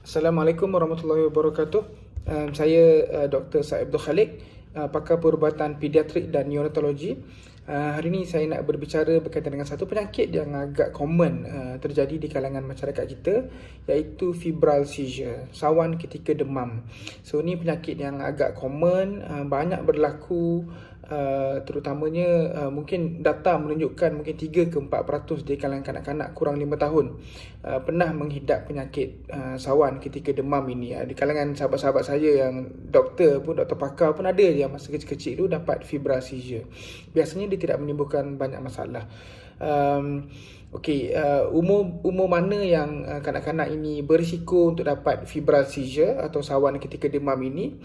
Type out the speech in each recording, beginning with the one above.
Assalamualaikum warahmatullahi wabarakatuh. Saya Dr. Said Abdul Khalik, pakar perubatan pediatrik dan neonatologi. Hari ini saya nak berbicara berkaitan dengan satu penyakit yang agak common terjadi di kalangan masyarakat kita, iaitu febrile seizure, sawan ketika demam. So ni penyakit yang agak common, banyak berlaku, terutamanya mungkin data menunjukkan mungkin 3 ke 4% di kalangan kanak-kanak kurang 5 tahun pernah menghidap penyakit sawan ketika demam ini. Di kalangan sahabat-sahabat saya yang doktor pakar pun ada yang masa kecil-kecil tu dapat febrile seizure. Biasanya dia tidak menimbulkan banyak masalah. Umur mana yang kanak-kanak ini berisiko untuk dapat febrile seizure atau sawan ketika demam ini?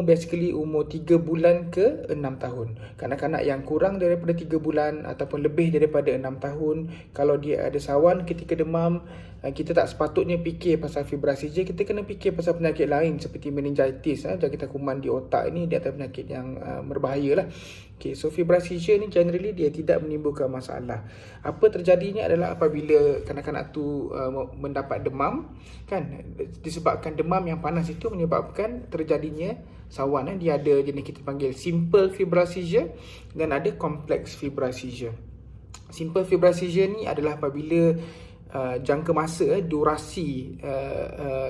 Basically umur 3 bulan ke 6 tahun. Kanak-kanak yang kurang daripada 3 bulan ataupun lebih daripada 6 tahun, kalau dia ada sawan ketika demam, kita tak sepatutnya fikir pasal febrile seizure. Kita kena fikir pasal penyakit lain seperti meningitis, jangkitan kuman di otak. Ini dia antara penyakit yang berbahaya lah. So febrile seizure ni generally dia tidak menimbulkan masalah. Apa terjadinya adalah apabila kanak-kanak tu mendapat demam, kan, disebabkan demam yang panas itu menyebabkan terjadinya sawan. Dia ada jenis kita panggil simple febrile seizure dan ada complex febrile seizure. Simple febrile seizure ni adalah apabila jangka masa, durasi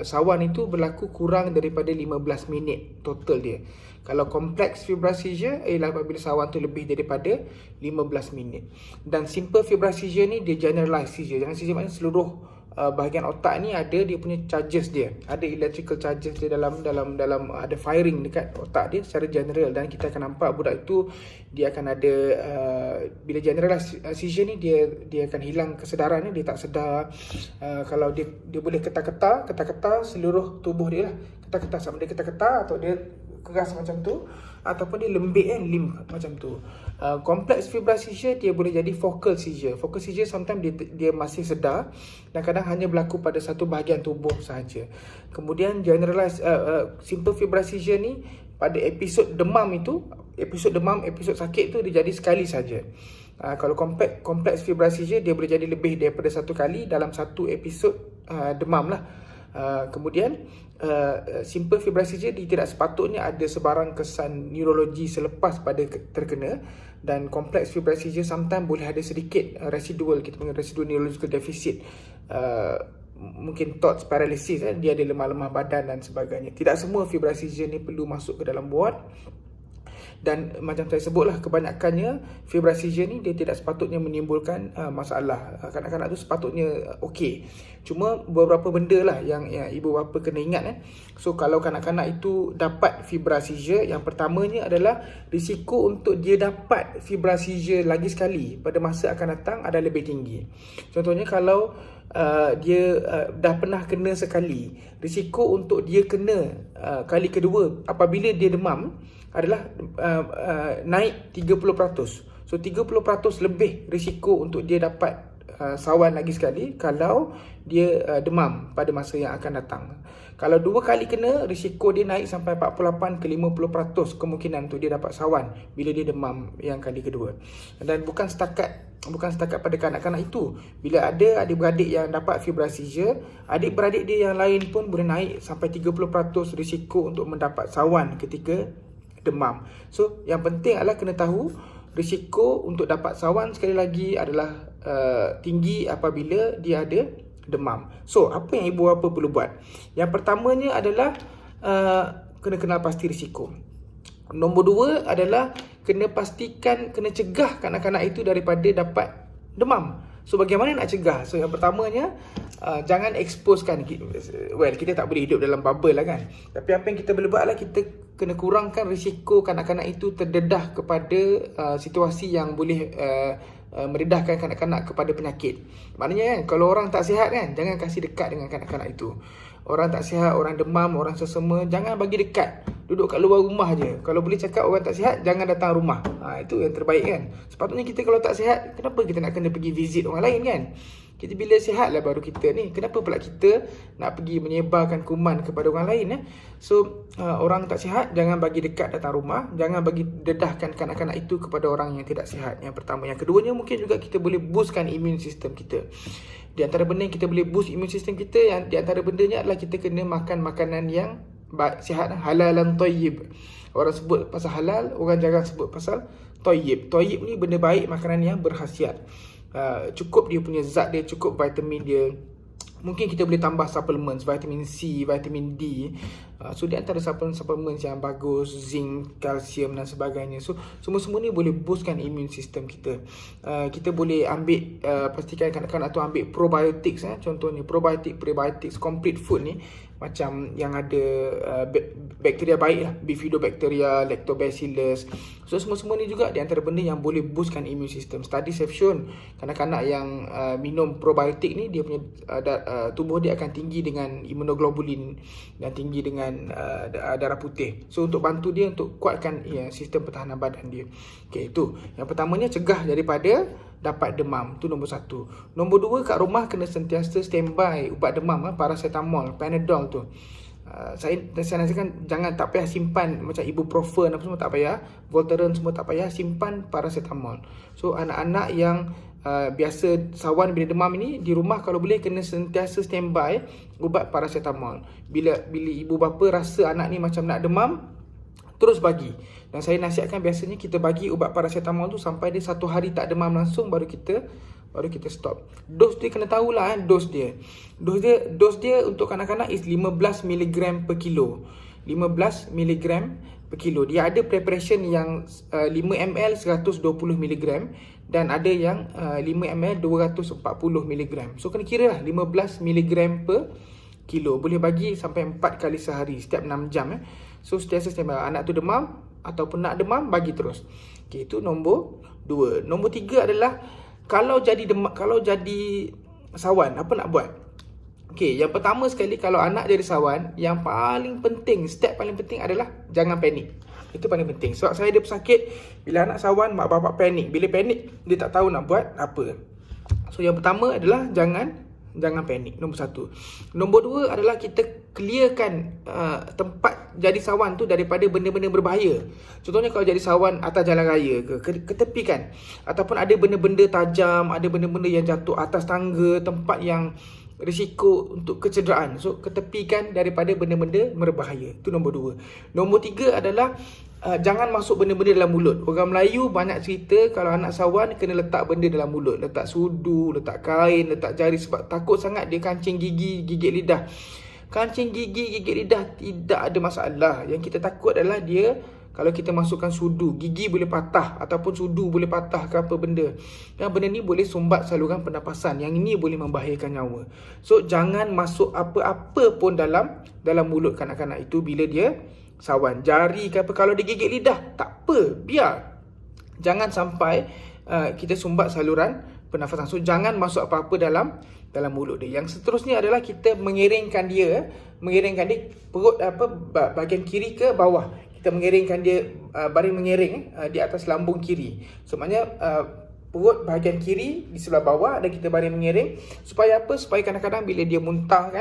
sawan itu berlaku kurang daripada 15 minit total dia. Kalau complex febrile seizure ialah apabila sawan tu lebih daripada 15 minit. Dan simple febrile seizure ni dia generalized seizure. Jangan seizure maknanya seluruh bahagian otak ni ada dia punya charges dia. Ada electrical charges dia dalam ada firing dekat otak dia secara general, dan kita akan nampak budak itu dia akan ada bila generalized seizure ni dia akan hilang kesedaran ni, dia tak sedar. Kalau dia boleh ketar-ketar seluruh tubuh dia lah. Ketar-ketar sama dia ketar-ketar atau dia keras macam tu, ataupun dia lembik limp macam tu. Complex febrile seizure dia boleh jadi focal seizure. Focal seizure sometimes dia masih sedar dan kadang hanya berlaku pada satu bahagian tubuh sahaja. Kemudian generalized simple febrile seizure ni pada episod demam itu, episod sakit tu dia jadi sekali saja. Kalau complex febrile seizure dia boleh jadi lebih daripada satu kali dalam satu episod demam lah. Kemudian simple febrile seizure dia tidak sepatutnya ada sebarang kesan neurologi selepas pada terkena, dan complex febrile seizure sometimes boleh ada sedikit residual, kita panggil residual neurological deficit, mungkin thoughts paralysis, dia ada lemah-lemah badan dan sebagainya. Tidak semua febrile seizure ni perlu masuk ke dalam ward. Dan macam saya sebutlah, kebanyakannya febrile seizure ni dia tidak sepatutnya menimbulkan masalah. Kanak-kanak tu sepatutnya okey. Cuma beberapa benda lah yang ibu bapa kena ingat. So kalau kanak-kanak itu dapat febrile seizure, yang pertamanya adalah risiko untuk dia dapat febrile seizure lagi sekali pada masa akan datang ada lebih tinggi. Contohnya kalau dia dah pernah kena sekali, risiko untuk dia kena kali kedua apabila dia demam adalah naik 30%. So 30% lebih risiko untuk dia dapat sawan lagi sekali kalau dia demam pada masa yang akan datang. Kalau 2 kali kena, risiko dia naik sampai 48 ke 50% kemungkinan untuk dia dapat sawan bila dia demam yang kali kedua. Dan bukan setakat pada kanak-kanak itu. Bila ada adik-beradik yang dapat febrile seizure, adik-beradik dia yang lain pun boleh naik sampai 30% risiko untuk mendapat sawan ketika demam. So yang penting adalah kena tahu risiko untuk dapat sawan sekali lagi adalah tinggi apabila dia ada demam. So apa yang ibu bapa perlu buat? Yang pertamanya adalah kena kenal pasti risiko. Nombor 2 adalah kena cegah kanak-kanak itu daripada dapat demam. So bagaimana nak cegah? So yang pertamanya, jangan exposekan. Kita tak boleh hidup dalam bubble lah kan. Tapi apa yang kita boleh buat adalah kita kena kurangkan risiko kanak-kanak itu terdedah kepada situasi yang boleh meredahkan kanak-kanak kepada penyakit. Maknanya kan, kalau orang tak sihat kan, jangan kasih dekat dengan kanak-kanak itu. Orang tak sihat, orang demam, orang sesama, jangan bagi dekat. Duduk kat luar rumah je. Kalau boleh cakap orang tak sihat, jangan datang rumah. Itu yang terbaik kan. Sepatutnya kita kalau tak sihat, kenapa kita nak kena pergi visit orang lain kan? Kita bila sihat lah baru kita ni. Kenapa pula kita nak pergi menyebarkan kuman kepada orang lain So orang tak sihat jangan bagi dekat datang rumah, jangan bagi dedahkan kanak-kanak itu kepada orang yang tidak sihat. Yang pertama. Yang keduanya mungkin juga kita boleh boostkan immune system kita. Di antara benda yang kita boleh boost immune system kita, yang di antara bendanya adalah kita kena makan makanan yang sihat, halal dan thayyib. Orang sebut pasal halal, orang jarang sebut pasal thayyib. Thayyib ni benda baik, makanan yang berkhasiat. Cukup dia punya zat dia, cukup vitamin dia. Mungkin kita boleh tambah supplements, vitamin C, vitamin D. So di antara supplements yang bagus, zinc, kalsium dan sebagainya. So semua-semua ni boleh boostkan immune system kita. Kita boleh ambil, pastikan kanak-kanak tu ambil probiotics. Contohnya probiotics, prebiotics, complete food ni. Macam yang ada bakteria baik lah, bifidobacteria, lactobacillus. So semua-semua ni juga di antara benda yang boleh boostkan immune system. Studies have shown kanak-kanak yang minum probiotik ni, dia punya tubuh dia akan tinggi dengan immunoglobulin dan tinggi dengan darah putih. So untuk bantu dia untuk kuatkan sistem pertahanan badan dia. Okay, itu yang pertamanya, cegah daripada dapat demam. Tu nombor 1. Nombor 2, kat rumah kena sentiasa standby ubat demam, paracetamol, panadol tu. Saya nasihatkan jangan, tak payah simpan macam ibuprofen apa semua, tak payah, Voltaren semua tak payah, simpan paracetamol. So anak-anak yang biasa sawan bila demam ini, di rumah kalau boleh kena sentiasa standby ubat paracetamol. Bila ibu bapa rasa anak ni macam nak demam, terus bagi. Dan saya nasihatkan biasanya kita bagi ubat paracetamol tu sampai dia 1 hari tak demam langsung, baru kita stop. Dos dia kena tahulah dos dia. Dos dia untuk kanak-kanak is 15 mg per kilo. 15 mg per kilo. Dia ada preparation yang 5 ml 120 mg dan ada yang 5 ml 240 mg. So kena kira lah 15 mg per kilo. Boleh bagi sampai 4 kali sehari setiap 6 jam. So setiap anak tu demam ataupun nak demam, bagi terus. Okay, itu nombor 2. Nombor 3 adalah kalau jadi sawan, apa nak buat? Okay, yang pertama sekali, kalau anak jadi sawan, yang paling penting, step paling penting adalah jangan panik. Itu paling penting. Sebab saya ada pesakit, bila anak sawan, mak bapak panik. Bila panik, dia tak tahu nak buat apa. So yang pertama adalah jangan panik. Nombor 1. Nombor 2 adalah kita clearkan tempat jadi sawan tu daripada benda-benda berbahaya. Contohnya kalau jadi sawan atas jalan raya ke tepikan, ataupun ada benda-benda tajam, ada benda-benda yang jatuh atas tangga, tempat yang risiko untuk kecederaan. So ketepikan daripada benda-benda berbahaya. Itu nombor 2. Nombor 3 adalah jangan masuk benda-benda dalam mulut. Orang Melayu banyak cerita kalau anak sawan kena letak benda dalam mulut. Letak sudu, letak kain, letak jari, sebab takut sangat dia kancing gigi, gigit lidah. Kancing gigi, gigit lidah tidak ada masalah. Yang kita takut adalah dia, kalau kita masukkan sudu, gigi boleh patah ataupun sudu boleh patah ke apa benda. Yang benda ni boleh sumbat saluran pernafasan. Yang ini boleh membahayakan nyawa. So jangan masuk apa-apa pun dalam mulut kanak-kanak itu bila dia sawan. Jari ke apa, kalau dia gigit lidah, tak apa, biar. Jangan sampai kita sumbat saluran pernafasan. So jangan masuk apa-apa dalam mulut dia. Yang seterusnya adalah kita mengiringkan dia perut bahagian kiri ke bawah. Kita mengiringkan dia baring mengiring di atas lambung kiri. So maknanya perut bahagian kiri di sebelah bawah dan kita baring mengiring. Supaya apa? Supaya kadang-kadang bila dia muntah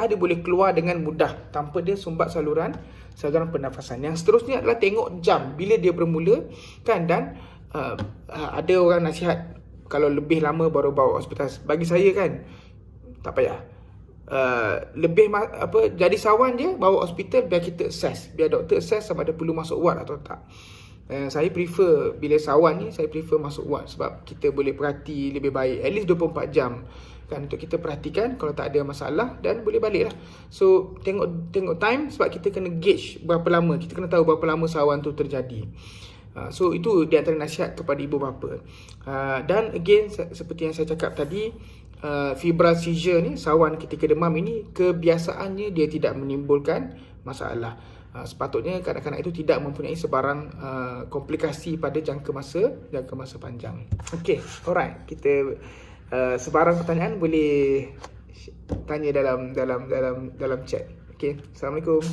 dia boleh keluar dengan mudah tanpa dia sumbat saluran pernafasan. Yang seterusnya adalah tengok jam bila dia bermula dan ada orang nasihat kalau lebih lama baru bawa hospital. Bagi saya tak payah. Jadi sawan je bawa hospital, biar kita assess, biar doktor assess sama ada perlu masuk ward atau tak. Saya prefer bila sawan ni, saya prefer masuk ward sebab kita boleh perhati lebih baik, at least 24 jam untuk kita perhatikan kalau tak ada masalah dan boleh balik lah. So tengok time, sebab kita kena gauge berapa lama, kita kena tahu berapa lama sawan tu terjadi. So itu di antara nasihat kepada ibu bapa. Dan again, seperti yang saya cakap tadi, febrile seizure ni, sawan ketika demam ini, kebiasaannya dia tidak menimbulkan masalah. Sepatutnya kanak-kanak itu tidak mempunyai sebarang komplikasi pada jangka masa panjang. Okay, alright. Kita sebarang pertanyaan boleh tanya dalam chat. Okay, Assalamualaikum.